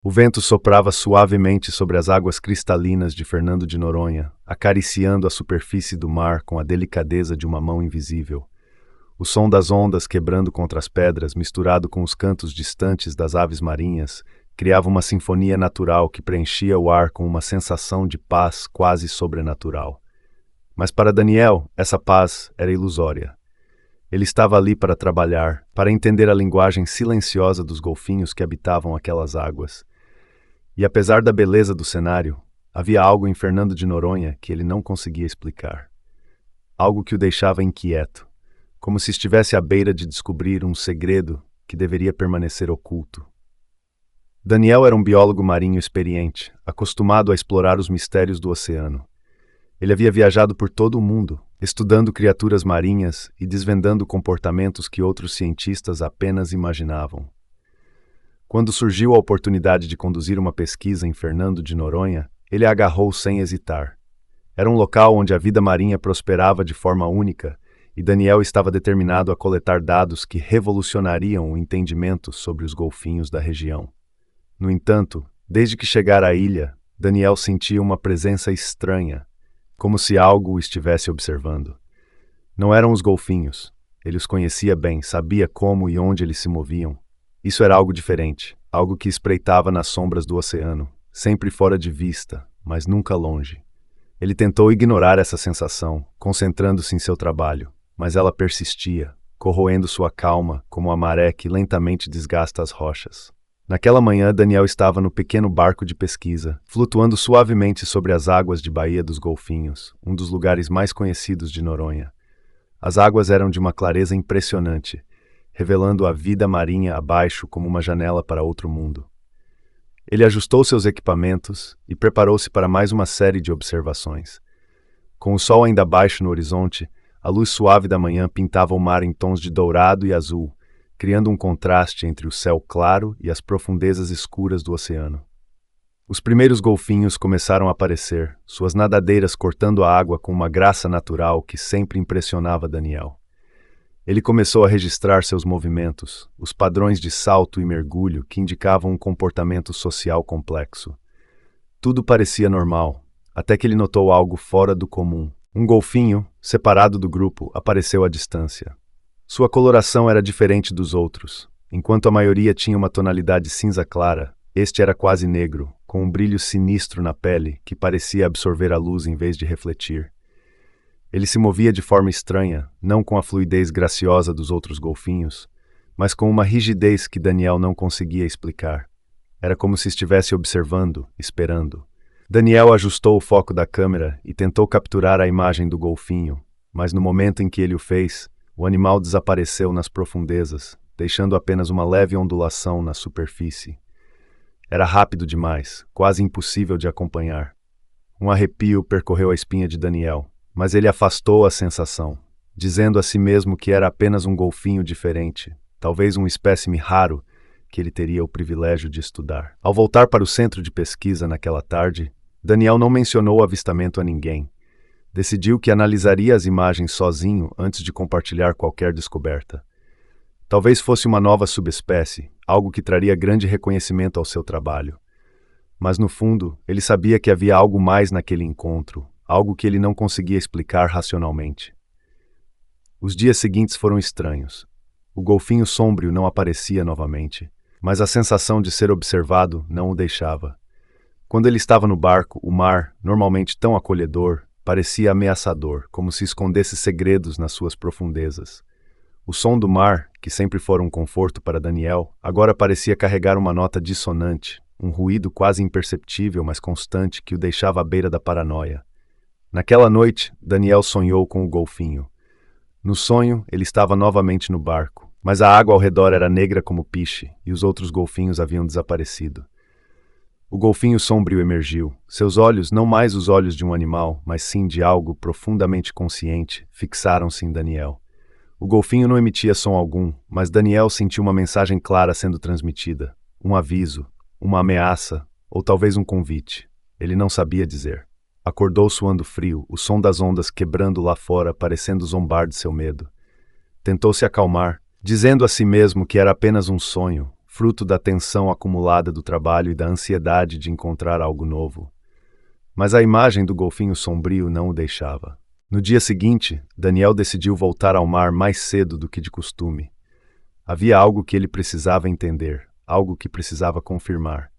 O vento soprava suavemente sobre as águas cristalinas de Fernando de Noronha, acariciando a superfície do mar com a delicadeza de uma mão invisível. O som das ondas quebrando contra as pedras, misturado com os cantos distantes das aves marinhas, criava uma sinfonia natural que preenchia o ar com uma sensação de paz quase sobrenatural. Mas para Daniel, essa paz era ilusória. Ele estava ali para trabalhar, para entender a linguagem silenciosa dos golfinhos que habitavam aquelas águas. E apesar da beleza do cenário, havia algo em Fernando de Noronha que ele não conseguia explicar. Algo que o deixava inquieto, como se estivesse à beira de descobrir um segredo que deveria permanecer oculto. Daniel era um biólogo marinho experiente, acostumado a explorar os mistérios do oceano. Ele havia viajado por todo o mundo, estudando criaturas marinhas e desvendando comportamentos que outros cientistas apenas imaginavam. Quando surgiu a oportunidade de conduzir uma pesquisa em Fernando de Noronha, ele a agarrou sem hesitar. Era um local onde a vida marinha prosperava de forma única, e Daniel estava determinado a coletar dados que revolucionariam o entendimento sobre os golfinhos da região. No entanto, desde que chegara à ilha, Daniel sentia uma presença estranha, como se algo o estivesse observando. Não eram os golfinhos. Ele os conhecia bem, sabia como e onde eles se moviam. Isso era algo diferente, algo que espreitava nas sombras do oceano, sempre fora de vista, mas nunca longe. Ele tentou ignorar essa sensação, concentrando-se em seu trabalho, mas ela persistia, corroendo sua calma como a maré que lentamente desgasta as rochas. Naquela manhã, Daniel estava no pequeno barco de pesquisa, flutuando suavemente sobre as águas de Baía dos Golfinhos, um dos lugares mais conhecidos de Noronha. As águas eram de uma clareza impressionante, revelando a vida marinha abaixo como uma janela para outro mundo. Ele ajustou seus equipamentos e preparou-se para mais uma série de observações. Com o sol ainda baixo no horizonte, a luz suave da manhã pintava o mar em tons de dourado e azul, criando um contraste entre o céu claro e as profundezas escuras do oceano. Os primeiros golfinhos começaram a aparecer, suas nadadeiras cortando a água com uma graça natural que sempre impressionava Daniel. Ele começou a registrar seus movimentos, os padrões de salto e mergulho que indicavam um comportamento social complexo. Tudo parecia normal, até que ele notou algo fora do comum. Um golfinho, separado do grupo, apareceu à distância. Sua coloração era diferente dos outros. Enquanto a maioria tinha uma tonalidade cinza clara, este era quase negro, com um brilho sinistro na pele que parecia absorver a luz em vez de refletir. Ele se movia de forma estranha, não com a fluidez graciosa dos outros golfinhos, mas com uma rigidez que Daniel não conseguia explicar. Era como se estivesse observando, esperando. Daniel ajustou o foco da câmera e tentou capturar a imagem do golfinho, mas no momento em que ele o fez, o animal desapareceu nas profundezas, deixando apenas uma leve ondulação na superfície. Era rápido demais, quase impossível de acompanhar. Um arrepio percorreu a espinha de Daniel, mas ele afastou a sensação, dizendo a si mesmo que era apenas um golfinho diferente, talvez um espécime raro que ele teria o privilégio de estudar. Ao voltar para o centro de pesquisa naquela tarde, Daniel não mencionou o avistamento a ninguém. Decidiu que analisaria as imagens sozinho antes de compartilhar qualquer descoberta. Talvez fosse uma nova subespécie, algo que traria grande reconhecimento ao seu trabalho. Mas no fundo, ele sabia que havia algo mais naquele encontro, algo que ele não conseguia explicar racionalmente. Os dias seguintes foram estranhos. O golfinho sômbrio não aparecia novamente, mas a sensação de ser observado não o deixava. Quando ele estava no barco, o mar, normalmente tão acolhedor, parecia ameaçador, como se escondesse segredos nas suas profundezas. O som do mar, que sempre fora um conforto para Daniel, agora parecia carregar uma nota dissonante, um ruído quase imperceptível, mas constante, que o deixava à beira da paranoia. Naquela noite, Daniel sonhou com o golfinho. No sonho, ele estava novamente no barco, mas a água ao redor era negra como piche, e os outros golfinhos haviam desaparecido. O golfinho sombrio emergiu. Seus olhos, não mais os olhos de um animal, mas sim de algo profundamente consciente, fixaram-se em Daniel. O golfinho não emitia som algum, mas Daniel sentiu uma mensagem clara sendo transmitida. Um aviso, uma ameaça, ou talvez um convite. Ele não sabia dizer. Acordou suando frio, o som das ondas quebrando lá fora, parecendo zombar de seu medo. Tentou se acalmar, dizendo a si mesmo que era apenas um sonho, fruto da tensão acumulada do trabalho e da ansiedade de encontrar algo novo. Mas a imagem do golfinho sombrio não o deixava. No dia seguinte, Daniel decidiu voltar ao mar mais cedo do que de costume. Havia algo que ele precisava entender, algo que precisava confirmar.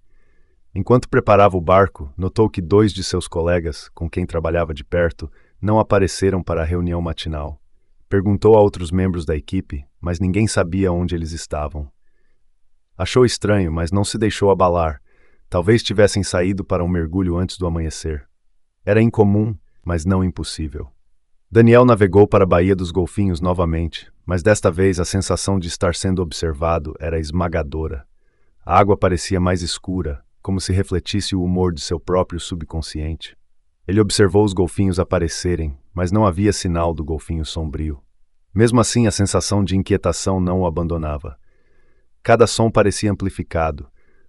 Enquanto preparava o barco, notou que 2 de seus colegas, com quem trabalhava de perto, não apareceram para a reunião matinal. Perguntou a outros membros da equipe, mas ninguém sabia onde eles estavam. Achou estranho, mas não se deixou abalar. Talvez tivessem saído para um mergulho antes do amanhecer. Era incomum, mas não impossível. Daniel navegou para a Baía dos Golfinhos novamente, mas desta vez a sensação de estar sendo observado era esmagadora. A água parecia mais escura, como se refletisse o humor de seu próprio subconsciente. Ele observou os golfinhos aparecerem, mas não havia sinal do golfinho sombrio. Mesmo assim, a sensação de inquietação não o abandonava. Cada som parecia amplificado,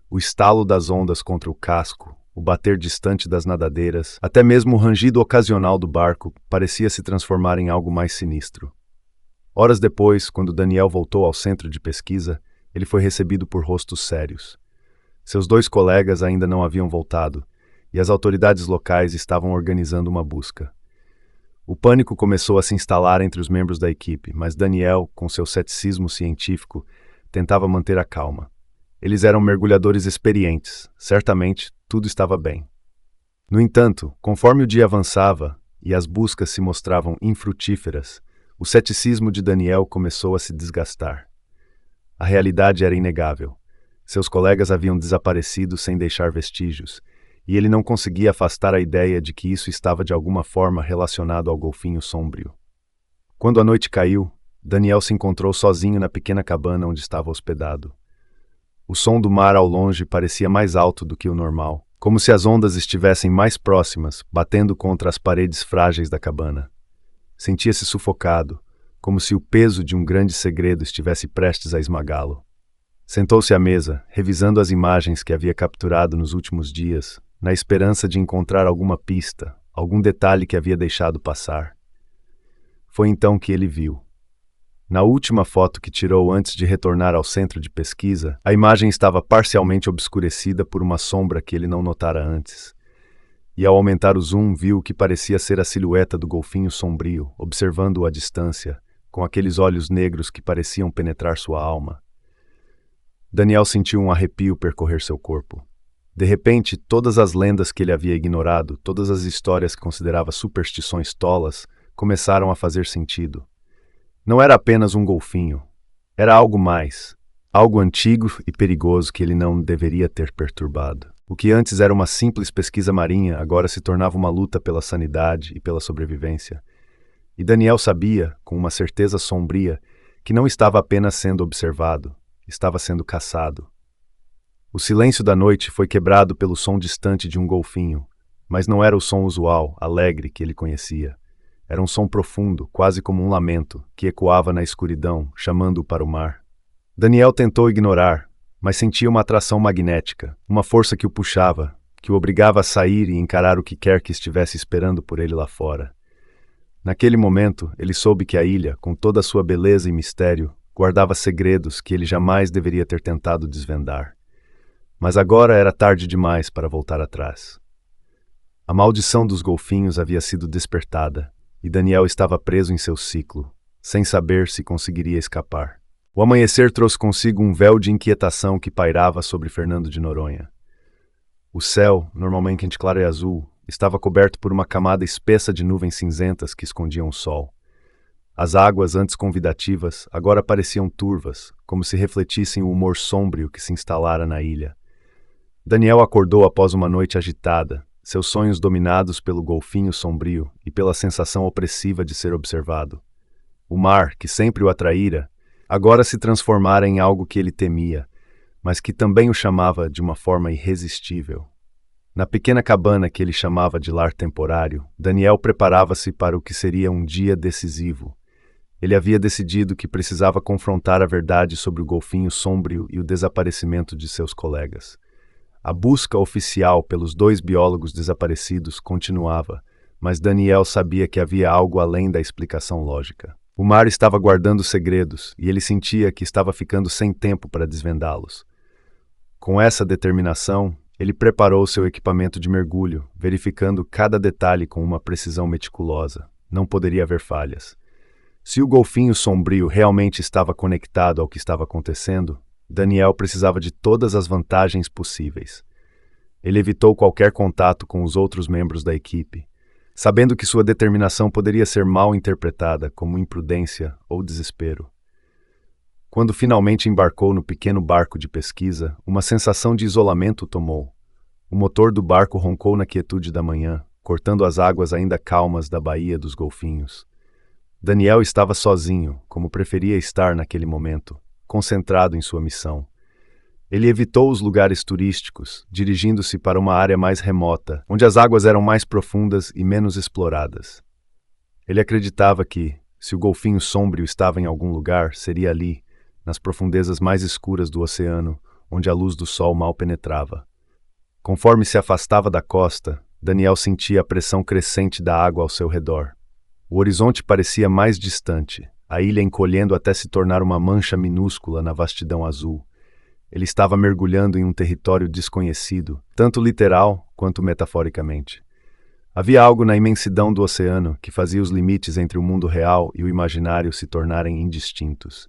o estalo das ondas contra o casco, o bater distante das nadadeiras, até mesmo o rangido ocasional do barco parecia se transformar em algo mais sinistro. Horas depois, quando Daniel voltou ao centro de pesquisa, ele foi recebido por rostos sérios. Seus 2 colegas ainda não haviam voltado, e as autoridades locais estavam organizando uma busca. O pânico começou a se instalar entre os membros da equipe, mas Daniel, com seu ceticismo científico, tentava manter a calma. Eles eram mergulhadores experientes, certamente tudo estava bem. No entanto, conforme o dia avançava e as buscas se mostravam infrutíferas, o ceticismo de Daniel começou a se desgastar. A realidade era inegável. Seus colegas haviam desaparecido sem deixar vestígios, e ele não conseguia afastar a ideia de que isso estava de alguma forma relacionado ao golfinho sombrio. Quando a noite caiu, Daniel se encontrou sozinho na pequena cabana onde estava hospedado. O som do mar ao longe parecia mais alto do que o normal, como se as ondas estivessem mais próximas, batendo contra as paredes frágeis da cabana. Sentia-se sufocado, como se o peso de um grande segredo estivesse prestes a esmagá-lo. Sentou-se à mesa, revisando as imagens que havia capturado nos últimos dias, na esperança de encontrar alguma pista, algum detalhe que havia deixado passar. Foi então que ele viu. Na última foto que tirou antes de retornar ao centro de pesquisa, a imagem estava parcialmente obscurecida por uma sombra que ele não notara antes. E ao aumentar o zoom, viu o que parecia ser a silhueta do golfinho sombrio, observando-o à distância, com aqueles olhos negros que pareciam penetrar sua alma. Daniel sentiu um arrepio percorrer seu corpo. De repente, todas as lendas que ele havia ignorado, todas as histórias que considerava superstições tolas, começaram a fazer sentido. Não era apenas um golfinho. Era algo mais. Algo antigo e perigoso que ele não deveria ter perturbado. O que antes era uma simples pesquisa marinha, agora se tornava uma luta pela sanidade e pela sobrevivência. E Daniel sabia, com uma certeza sombria, que não estava apenas sendo observado, estava sendo caçado. O silêncio da noite foi quebrado pelo som distante de um golfinho, mas não era o som usual, alegre, que ele conhecia. Era um som profundo, quase como um lamento, que ecoava na escuridão, chamando-o para o mar. Daniel tentou ignorar, mas sentia uma atração magnética, uma força que o puxava, que o obrigava a sair e encarar o que quer que estivesse esperando por ele lá fora. Naquele momento, ele soube que a ilha, com toda a sua beleza e mistério, guardava segredos que ele jamais deveria ter tentado desvendar. Mas agora era tarde demais para voltar atrás. A maldição dos golfinhos havia sido despertada, e Daniel estava preso em seu ciclo, sem saber se conseguiria escapar. O amanhecer trouxe consigo um véu de inquietação que pairava sobre Fernando de Noronha. O céu, normalmente claro e azul, estava coberto por uma camada espessa de nuvens cinzentas que escondiam o sol. As águas, antes convidativas, agora pareciam turvas, como se refletissem o humor sômbrio que se instalara na ilha. Daniel acordou após uma noite agitada, seus sonhos dominados pelo golfinho sombrio e pela sensação opressiva de ser observado. O mar, que sempre o atraíra, agora se transformara em algo que ele temia, mas que também o chamava de uma forma irresistível. Na pequena cabana que ele chamava de lar temporário, Daniel preparava-se para o que seria um dia decisivo. Ele havia decidido que precisava confrontar a verdade sobre o golfinho sombrio e o desaparecimento de seus colegas. A busca oficial pelos 2 biólogos desaparecidos continuava, mas Daniel sabia que havia algo além da explicação lógica. O mar estava guardando segredos, e ele sentia que estava ficando sem tempo para desvendá-los. Com essa determinação, ele preparou seu equipamento de mergulho, verificando cada detalhe com uma precisão meticulosa. Não poderia haver falhas. Se o golfinho sombrio realmente estava conectado ao que estava acontecendo, Daniel precisava de todas as vantagens possíveis. Ele evitou qualquer contato com os outros membros da equipe, sabendo que sua determinação poderia ser mal interpretada como imprudência ou desespero. Quando finalmente embarcou no pequeno barco de pesquisa, uma sensação de isolamento o tomou. O motor do barco roncou na quietude da manhã, cortando as águas ainda calmas da Baía dos Golfinhos. Daniel estava sozinho, como preferia estar naquele momento, concentrado em sua missão. Ele evitou os lugares turísticos, dirigindo-se para uma área mais remota, onde as águas eram mais profundas e menos exploradas. Ele acreditava que, se o golfinho sombrio estava em algum lugar, seria ali, nas profundezas mais escuras do oceano, onde a luz do sol mal penetrava. Conforme se afastava da costa, Daniel sentia a pressão crescente da água ao seu redor. O horizonte parecia mais distante, a ilha encolhendo até se tornar uma mancha minúscula na vastidão azul. Ele estava mergulhando em um território desconhecido, tanto literal quanto metaforicamente. Havia algo na imensidão do oceano que fazia os limites entre o mundo real e o imaginário se tornarem indistintos.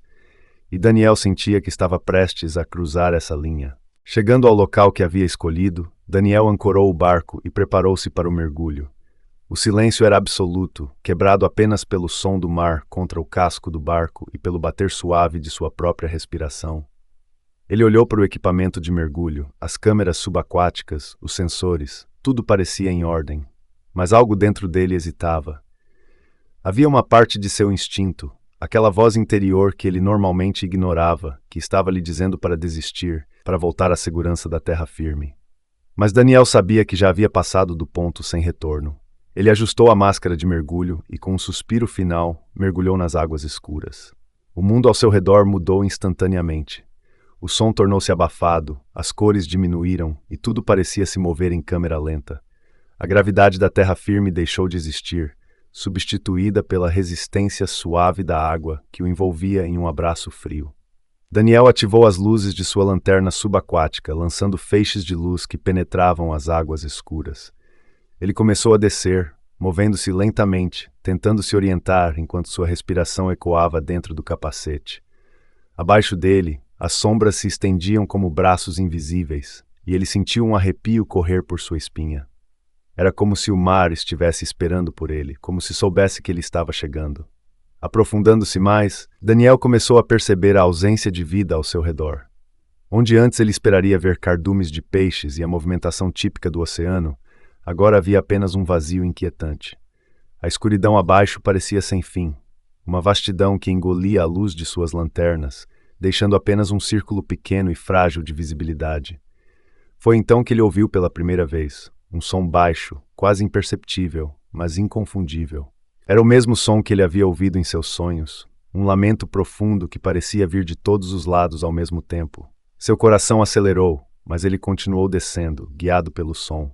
E Daniel sentia que estava prestes a cruzar essa linha. Chegando ao local que havia escolhido, Daniel ancorou o barco e preparou-se para o mergulho. O silêncio era absoluto, quebrado apenas pelo som do mar contra o casco do barco e pelo bater suave de sua própria respiração. Ele olhou para o equipamento de mergulho, as câmeras subaquáticas, os sensores, tudo parecia em ordem, mas algo dentro dele hesitava. Havia uma parte de seu instinto, aquela voz interior que ele normalmente ignorava, que estava lhe dizendo para desistir, para voltar à segurança da terra firme. Mas Daniel sabia que já havia passado do ponto sem retorno. Ele ajustou a máscara de mergulho e, com um suspiro final, mergulhou nas águas escuras. O mundo ao seu redor mudou instantaneamente. O som tornou-se abafado, as cores diminuíram e tudo parecia se mover em câmera lenta. A gravidade da terra firme deixou de existir, substituída pela resistência suave da água que o envolvia em um abraço frio. Daniel ativou as luzes de sua lanterna subaquática, lançando feixes de luz que penetravam as águas escuras. Ele começou a descer, movendo-se lentamente, tentando se orientar enquanto sua respiração ecoava dentro do capacete. Abaixo dele, as sombras se estendiam como braços invisíveis, e ele sentiu um arrepio correr por sua espinha. Era como se o mar estivesse esperando por ele, como se soubesse que ele estava chegando. Aprofundando-se mais, Daniel começou a perceber a ausência de vida ao seu redor. Onde antes ele esperaria ver cardumes de peixes e a movimentação típica do oceano, agora havia apenas um vazio inquietante. A escuridão abaixo parecia sem fim, uma vastidão que engolia a luz de suas lanternas, deixando apenas um círculo pequeno e frágil de visibilidade. Foi então que ele ouviu pela primeira vez, um som baixo, quase imperceptível, mas inconfundível. Era o mesmo som que ele havia ouvido em seus sonhos, um lamento profundo que parecia vir de todos os lados ao mesmo tempo. Seu coração acelerou, mas ele continuou descendo, guiado pelo som.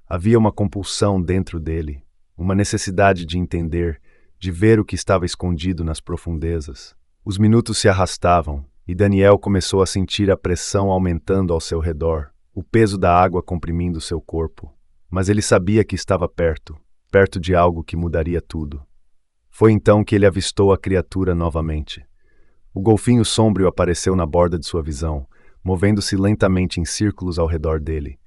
Havia uma compulsão dentro dele, uma necessidade de entender, de ver o que estava escondido nas profundezas. Os minutos se arrastavam, e Daniel começou a sentir a pressão aumentando ao seu redor, o peso da água comprimindo seu corpo. Mas ele sabia que estava perto de algo que mudaria tudo. Foi então que ele avistou a criatura novamente. O golfinho sombrio apareceu na borda de sua visão, movendo-se lentamente em círculos ao redor dele.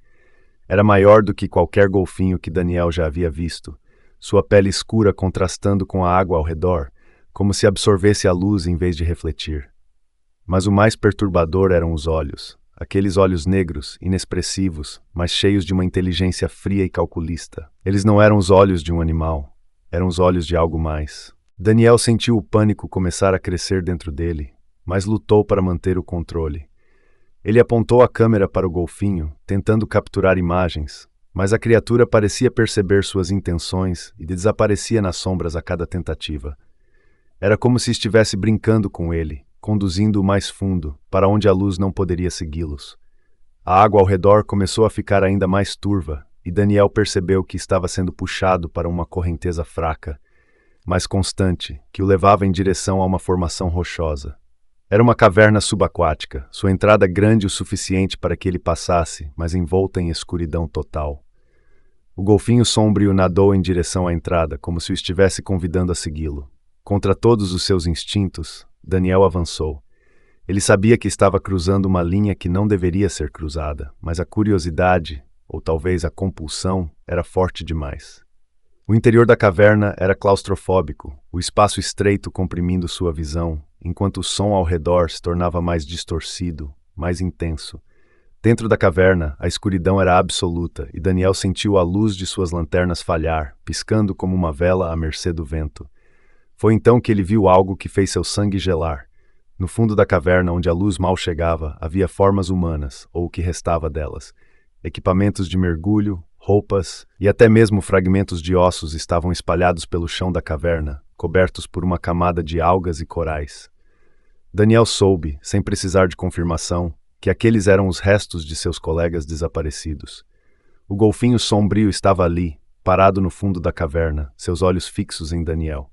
Era maior do que qualquer golfinho que Daniel já havia visto, sua pele escura contrastando com a água ao redor, como se absorvesse a luz em vez de refletir. Mas o mais perturbador eram os olhos, aqueles olhos negros, inexpressivos, mas cheios de uma inteligência fria e calculista. Eles não eram os olhos de um animal, eram os olhos de algo mais. Daniel sentiu o pânico começar a crescer dentro dele, mas lutou para manter o controle. Ele apontou a câmera para o golfinho, tentando capturar imagens, mas a criatura parecia perceber suas intenções e desaparecia nas sombras a cada tentativa. Era como se estivesse brincando com ele, conduzindo-o mais fundo, para onde a luz não poderia segui-los. A água ao redor começou a ficar ainda mais turva, e Daniel percebeu que estava sendo puxado para uma correnteza fraca, mas constante, que o levava em direção a uma formação rochosa. Era uma caverna subaquática, sua entrada grande o suficiente para que ele passasse, mas envolta em escuridão total. O golfinho sombrio nadou em direção à entrada, como se o estivesse convidando a segui-lo. Contra todos os seus instintos, Daniel avançou. Ele sabia que estava cruzando uma linha que não deveria ser cruzada, mas a curiosidade, ou talvez a compulsão, era forte demais. O interior da caverna era claustrofóbico, o espaço estreito comprimindo sua visão, enquanto o som ao redor se tornava mais distorcido, mais intenso. Dentro da caverna, a escuridão era absoluta e Daniel sentiu a luz de suas lanternas falhar, piscando como uma vela à mercê do vento. Foi então que ele viu algo que fez seu sangue gelar. No fundo da caverna, onde a luz mal chegava, havia formas humanas, ou o que restava delas. Equipamentos de mergulho, roupas e até mesmo fragmentos de ossos estavam espalhados pelo chão da caverna, cobertos por uma camada de algas e corais. Daniel soube, sem precisar de confirmação, que aqueles eram os restos de seus colegas desaparecidos. O golfinho sombrio estava ali, parado no fundo da caverna, seus olhos fixos em Daniel.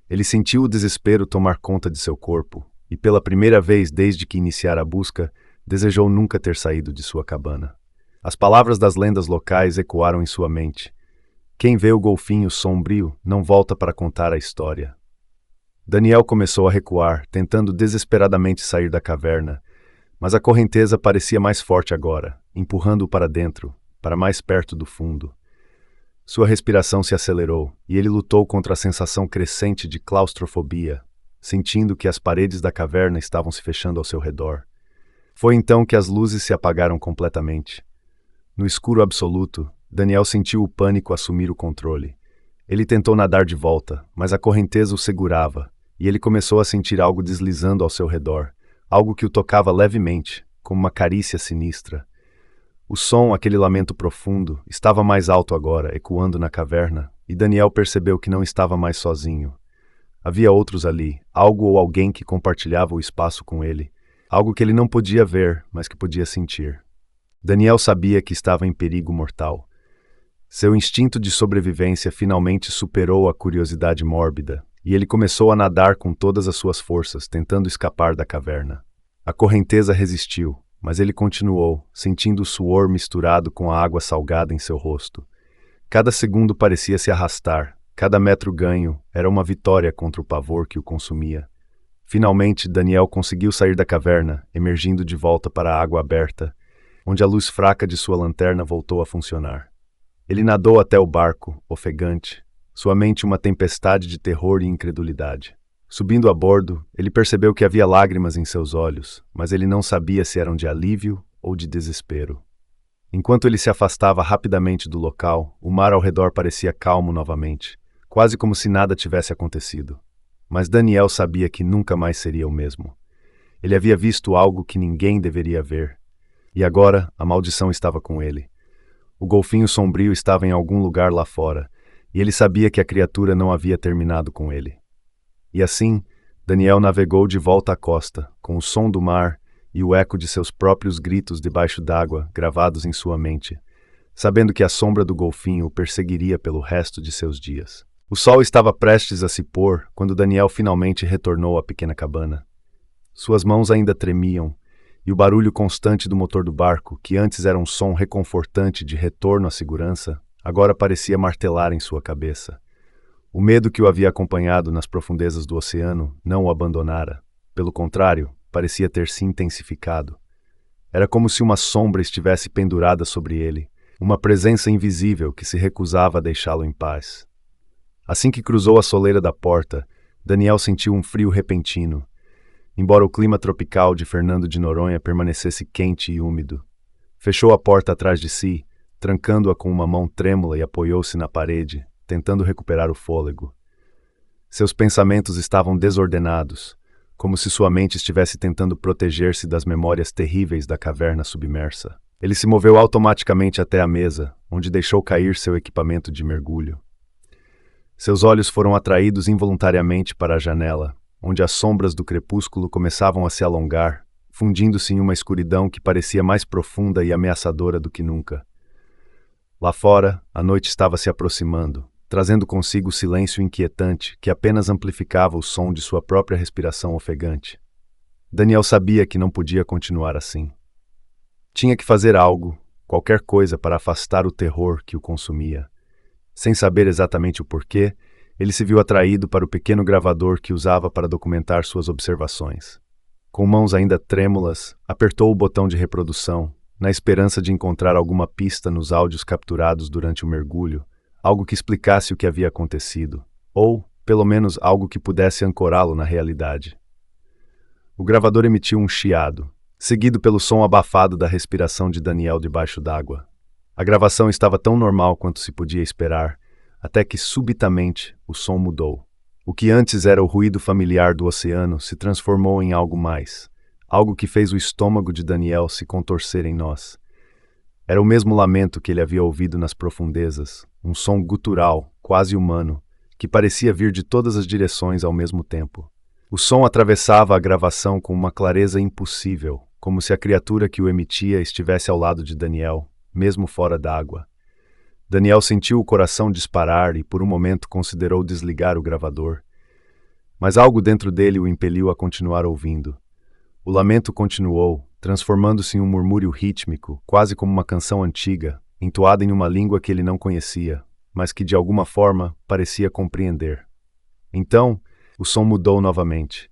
Ele sentiu o desespero tomar conta de seu corpo, e pela primeira vez desde que iniciara a busca, desejou nunca ter saído de sua cabana. As palavras das lendas locais ecoaram em sua mente. Quem vê o golfinho sombrio não volta para contar a história. Daniel começou a recuar, tentando desesperadamente sair da caverna, mas a correnteza parecia mais forte agora, empurrando-o para dentro, para mais perto do fundo. Sua respiração se acelerou, e ele lutou contra a sensação crescente de claustrofobia, sentindo que as paredes da caverna estavam se fechando ao seu redor. Foi então que as luzes se apagaram completamente. No escuro absoluto, Daniel sentiu o pânico assumir o controle. Ele tentou nadar de volta, mas a correnteza o segurava, e ele começou a sentir algo deslizando ao seu redor, algo que o tocava levemente, como uma carícia sinistra. O som, aquele lamento profundo, estava mais alto agora, ecoando na caverna, e Daniel percebeu que não estava mais sozinho. Havia outros ali, algo ou alguém que compartilhava o espaço com ele, algo que ele não podia ver, mas que podia sentir. Daniel sabia que estava em perigo mortal. Seu instinto de sobrevivência finalmente superou a curiosidade mórbida, e ele começou a nadar com todas as suas forças, tentando escapar da caverna. A correnteza resistiu, mas ele continuou, sentindo o suor misturado com a água salgada em seu rosto. Cada segundo parecia se arrastar, cada metro ganho era uma vitória contra o pavor que o consumia. Finalmente, Daniel conseguiu sair da caverna, emergindo de volta para a água aberta, onde a luz fraca de sua lanterna voltou a funcionar. Ele nadou até o barco, ofegante, sua mente uma tempestade de terror e incredulidade. Subindo a bordo, ele percebeu que havia lágrimas em seus olhos, mas ele não sabia se eram de alívio ou de desespero. Enquanto ele se afastava rapidamente do local, o mar ao redor parecia calmo novamente, quase como se nada tivesse acontecido. Mas Daniel sabia que nunca mais seria o mesmo. Ele havia visto algo que ninguém deveria ver. E agora, a maldição estava com ele. O golfinho sombrio estava em algum lugar lá fora, e ele sabia que a criatura não havia terminado com ele. E assim, Daniel navegou de volta à costa, com o som do mar e o eco de seus próprios gritos debaixo d'água gravados em sua mente, sabendo que a sombra do golfinho o perseguiria pelo resto de seus dias. O sol estava prestes a se pôr quando Daniel finalmente retornou à pequena cabana. Suas mãos ainda tremiam, e o barulho constante do motor do barco, que antes era um som reconfortante de retorno à segurança, agora parecia martelar em sua cabeça. O medo que o havia acompanhado nas profundezas do oceano não o abandonara. Pelo contrário, parecia ter se intensificado. Era como se uma sombra estivesse pendurada sobre ele, uma presença invisível que se recusava a deixá-lo em paz. Assim que cruzou a soleira da porta, Daniel sentiu um frio repentino, embora o clima tropical de Fernando de Noronha permanecesse quente e úmido. Fechou a porta atrás de si, trancando-a com uma mão trêmula, e apoiou-se na parede, tentando recuperar o fôlego. Seus pensamentos estavam desordenados, como se sua mente estivesse tentando proteger-se das memórias terríveis da caverna submersa. Ele se moveu automaticamente até a mesa, onde deixou cair seu equipamento de mergulho. Seus olhos foram atraídos involuntariamente para a janela, onde as sombras do crepúsculo começavam a se alongar, fundindo-se em uma escuridão que parecia mais profunda e ameaçadora do que nunca. Lá fora, a noite estava se aproximando, trazendo consigo o silêncio inquietante que apenas amplificava o som de sua própria respiração ofegante. Daniel sabia que não podia continuar assim. Tinha que fazer algo, qualquer coisa para afastar o terror que o consumia. Sem saber exatamente o porquê, ele se viu atraído para o pequeno gravador que usava para documentar suas observações. Com mãos ainda trêmulas, apertou o botão de reprodução, na esperança de encontrar alguma pista nos áudios capturados durante o mergulho, algo que explicasse o que havia acontecido, ou, pelo menos, algo que pudesse ancorá-lo na realidade. O gravador emitiu um chiado, seguido pelo som abafado da respiração de Daniel debaixo d'água. A gravação estava tão normal quanto se podia esperar, até que, subitamente, o som mudou. O que antes era o ruído familiar do oceano se transformou em algo mais, algo que fez o estômago de Daniel se contorcer em nós. Era o mesmo lamento que ele havia ouvido nas profundezas, um som gutural, quase humano, que parecia vir de todas as direções ao mesmo tempo. O som atravessava a gravação com uma clareza impossível, como se a criatura que o emitia estivesse ao lado de Daniel, mesmo fora d'água. Daniel sentiu o coração disparar e por um momento considerou desligar o gravador. Mas algo dentro dele o impeliu a continuar ouvindo. O lamento continuou, transformando-se em um murmúrio rítmico, quase como uma canção antiga, entoada em uma língua que ele não conhecia, mas que de alguma forma parecia compreender. Então, o som mudou novamente.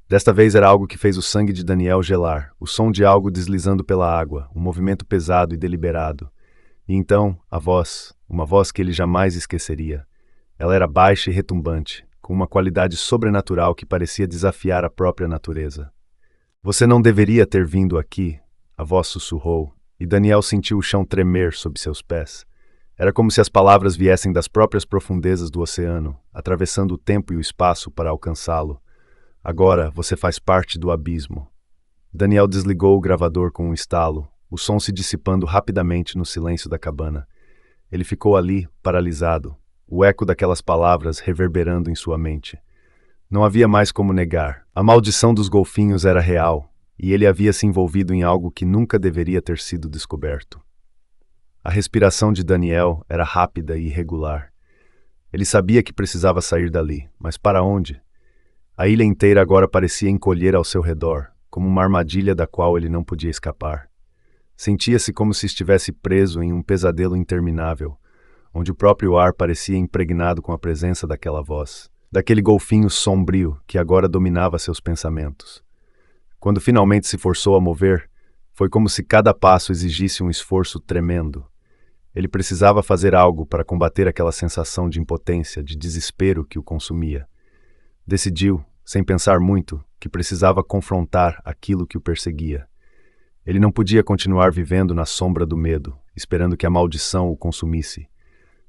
Desta vez era algo que fez o sangue de Daniel gelar, o som de algo deslizando pela água, um movimento pesado e deliberado. E então, a voz, uma voz que ele jamais esqueceria. Ela era baixa e retumbante, com uma qualidade sobrenatural que parecia desafiar a própria natureza. Você não deveria ter vindo aqui, a voz sussurrou, e Daniel sentiu o chão tremer sob seus pés. Era como se as palavras viessem das próprias profundezas do oceano, atravessando o tempo e o espaço para alcançá-lo. Agora você faz parte do abismo. Daniel desligou o gravador com um estalo, o som se dissipando rapidamente no silêncio da cabana. Ele ficou ali, paralisado, o eco daquelas palavras reverberando em sua mente. Não havia mais como negar. A maldição dos golfinhos era real, e ele havia se envolvido em algo que nunca deveria ter sido descoberto. A respiração de Daniel era rápida e irregular. Ele sabia que precisava sair dali, mas para onde? A ilha inteira agora parecia encolher ao seu redor, como uma armadilha da qual ele não podia escapar. Sentia-se como se estivesse preso em um pesadelo interminável, onde o próprio ar parecia impregnado com a presença daquela voz, daquele golfinho sombrio que agora dominava seus pensamentos. Quando finalmente se forçou a mover, foi como se cada passo exigisse um esforço tremendo. Ele precisava fazer algo para combater aquela sensação de impotência, de desespero que o consumia. Decidiu, sem pensar muito, que precisava confrontar aquilo que o perseguia. Ele não podia continuar vivendo na sombra do medo, esperando que a maldição o consumisse.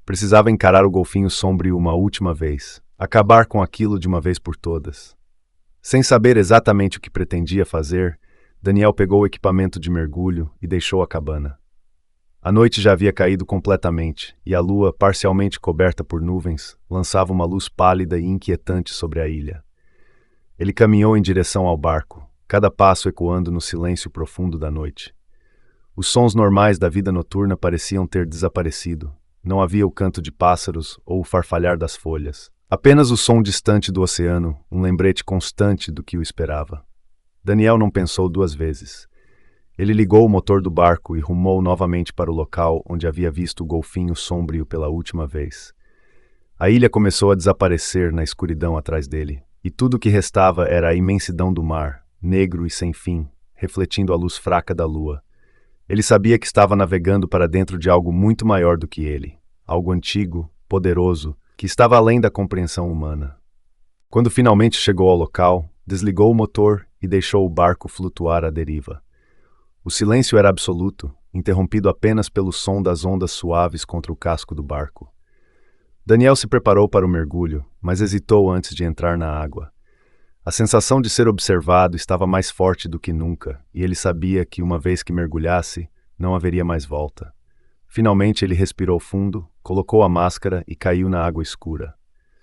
Precisava encarar o golfinho sombrio uma última vez, acabar com aquilo de uma vez por todas. Sem saber exatamente o que pretendia fazer, Daniel pegou o equipamento de mergulho e deixou a cabana. A noite já havia caído completamente, e a lua, parcialmente coberta por nuvens, lançava uma luz pálida e inquietante sobre a ilha. Ele caminhou em direção ao barco, cada passo ecoando no silêncio profundo da noite. Os sons normais da vida noturna pareciam ter desaparecido. Não havia o canto de pássaros ou o farfalhar das folhas. Apenas o som distante do oceano, um lembrete constante do que o esperava. Daniel não pensou duas vezes. Ele ligou o motor do barco e rumou novamente para o local onde havia visto o golfinho sombrio pela última vez. A ilha começou a desaparecer na escuridão atrás dele, e tudo o que restava era a imensidão do mar, negro e sem fim, refletindo a luz fraca da lua. Ele sabia que estava navegando para dentro de algo muito maior do que ele, algo antigo, poderoso, que estava além da compreensão humana. Quando finalmente chegou ao local, desligou o motor e deixou o barco flutuar à deriva. O silêncio era absoluto, interrompido apenas pelo som das ondas suaves contra o casco do barco. Daniel se preparou para o mergulho, mas hesitou antes de entrar na água. A sensação de ser observado estava mais forte do que nunca, e ele sabia que, uma vez que mergulhasse, não haveria mais volta. Finalmente ele respirou fundo, colocou a máscara e caiu na água escura.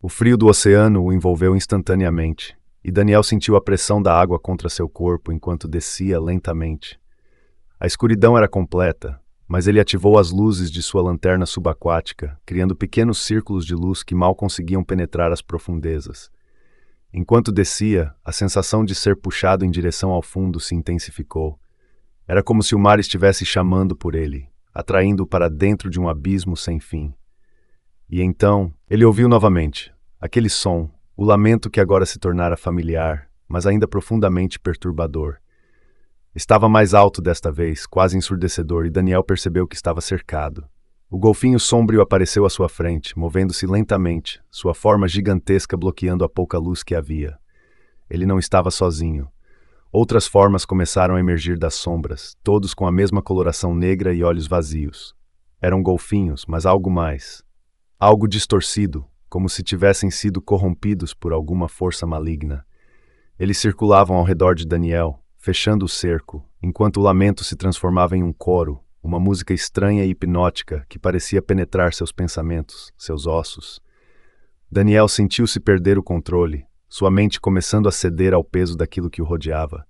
O frio do oceano o envolveu instantaneamente, e Daniel sentiu a pressão da água contra seu corpo enquanto descia lentamente. A escuridão era completa, mas ele ativou as luzes de sua lanterna subaquática, criando pequenos círculos de luz que mal conseguiam penetrar as profundezas. Enquanto descia, a sensação de ser puxado em direção ao fundo se intensificou. Era como se o mar estivesse chamando por ele, atraindo-o para dentro de um abismo sem fim. E então, ele ouviu novamente aquele som, o lamento que agora se tornara familiar, mas ainda profundamente perturbador. Estava mais alto desta vez, quase ensurdecedor, e Daniel percebeu que estava cercado. O golfinho sombrio apareceu à sua frente, movendo-se lentamente, sua forma gigantesca bloqueando a pouca luz que havia. Ele não estava sozinho. Outras formas começaram a emergir das sombras, todos com a mesma coloração negra e olhos vazios. Eram golfinhos, mas algo mais. Algo distorcido, como se tivessem sido corrompidos por alguma força maligna. Eles circulavam ao redor de Daniel, fechando o cerco, enquanto o lamento se transformava em um coro, uma música estranha e hipnótica que parecia penetrar seus pensamentos, seus ossos. Daniel sentiu-se perder o controle, sua mente começando a ceder ao peso daquilo que o rodeava.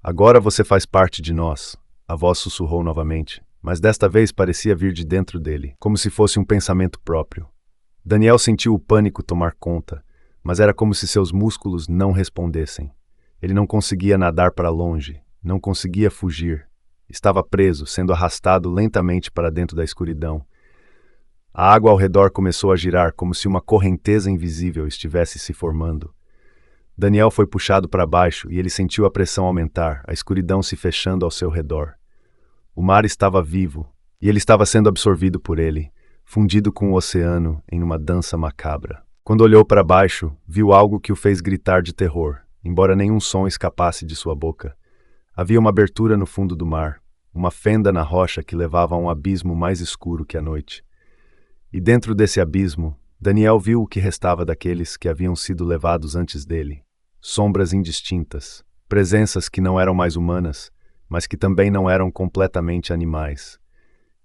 Agora você faz parte de nós, a voz sussurrou novamente, mas desta vez parecia vir de dentro dele, como se fosse um pensamento próprio. Daniel sentiu o pânico tomar conta, mas era como se seus músculos não respondessem. Ele não conseguia nadar para longe, não conseguia fugir. Estava preso, sendo arrastado lentamente para dentro da escuridão. A água ao redor começou a girar como se uma correnteza invisível estivesse se formando. Daniel foi puxado para baixo e ele sentiu a pressão aumentar, a escuridão se fechando ao seu redor. O mar estava vivo, e ele estava sendo absorvido por ele, fundido com o oceano em uma dança macabra. Quando olhou para baixo, viu algo que o fez gritar de terror, embora nenhum som escapasse de sua boca. Havia uma abertura no fundo do mar, uma fenda na rocha que levava a um abismo mais escuro que a noite. E dentro desse abismo, Daniel viu o que restava daqueles que haviam sido levados antes dele. Sombras indistintas, presenças que não eram mais humanas, mas que também não eram completamente animais.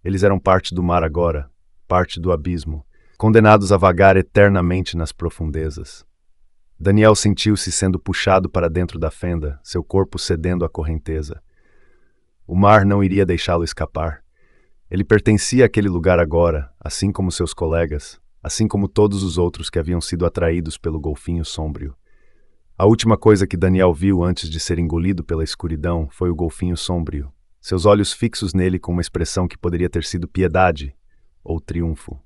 Eles eram parte do mar agora, parte do abismo, condenados a vagar eternamente nas profundezas. Daniel sentiu-se sendo puxado para dentro da fenda, seu corpo cedendo à correnteza. O mar não iria deixá-lo escapar. Ele pertencia àquele lugar agora, assim como seus colegas, assim como todos os outros que haviam sido atraídos pelo golfinho sombrio. A última coisa que Daniel viu antes de ser engolido pela escuridão foi o golfinho sombrio, seus olhos fixos nele com uma expressão que poderia ter sido piedade ou triunfo.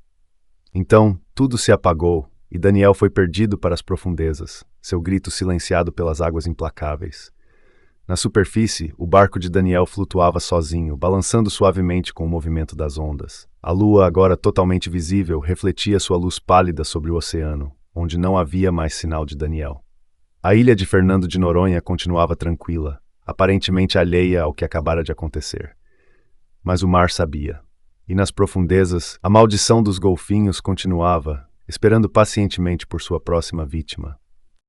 Então, tudo se apagou e Daniel foi perdido para as profundezas, seu grito silenciado pelas águas implacáveis. Na superfície, o barco de Daniel flutuava sozinho, balançando suavemente com o movimento das ondas. A lua, agora totalmente visível, refletia sua luz pálida sobre o oceano, onde não havia mais sinal de Daniel. A ilha de Fernando de Noronha continuava tranquila, aparentemente alheia ao que acabara de acontecer. Mas o mar sabia. E nas profundezas, a maldição dos golfinhos continuava, esperando pacientemente por sua próxima vítima.